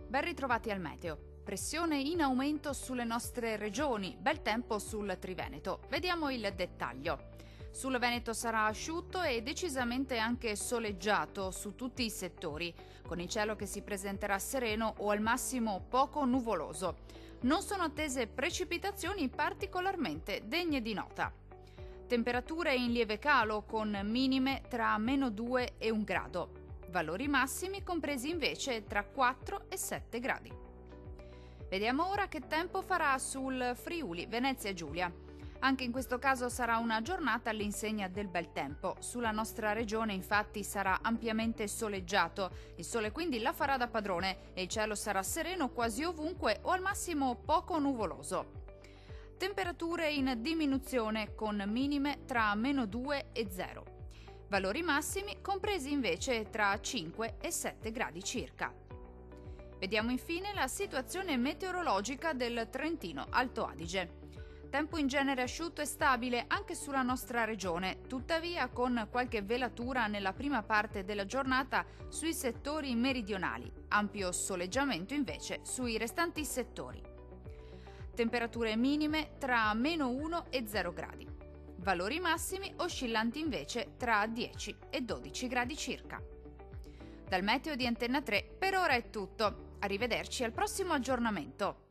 Ben ritrovati al meteo. Pressione in aumento sulle nostre regioni, bel tempo sul Triveneto. Vediamo il dettaglio. Sul Veneto sarà asciutto e decisamente anche soleggiato su tutti i settori, con il cielo che si presenterà sereno o al massimo poco nuvoloso. Non sono attese precipitazioni particolarmente degne di nota. Temperature in lieve calo con minime tra -2 e 1 grado. Valori massimi compresi invece tra 4 e 7 gradi. Vediamo ora che tempo farà sul Friuli, Venezia Giulia. Anche in questo caso sarà una giornata all'insegna del bel tempo. Sulla nostra regione infatti sarà ampiamente soleggiato, il sole quindi la farà da padrone e il cielo sarà sereno quasi ovunque o al massimo poco nuvoloso. Temperature in diminuzione con minime tra -2 e 0. Valori massimi compresi invece tra 5 e 7 gradi circa. Vediamo infine la situazione meteorologica del Trentino Alto Adige. Tempo in genere asciutto e stabile anche sulla nostra regione, tuttavia con qualche velatura nella prima parte della giornata sui settori meridionali, ampio soleggiamento invece sui restanti settori. Temperature minime tra -1 e 0 gradi. Valori massimi oscillanti invece tra 10 e 12 gradi circa. Dal meteo di Antenna 3 per ora è tutto. Arrivederci al prossimo aggiornamento.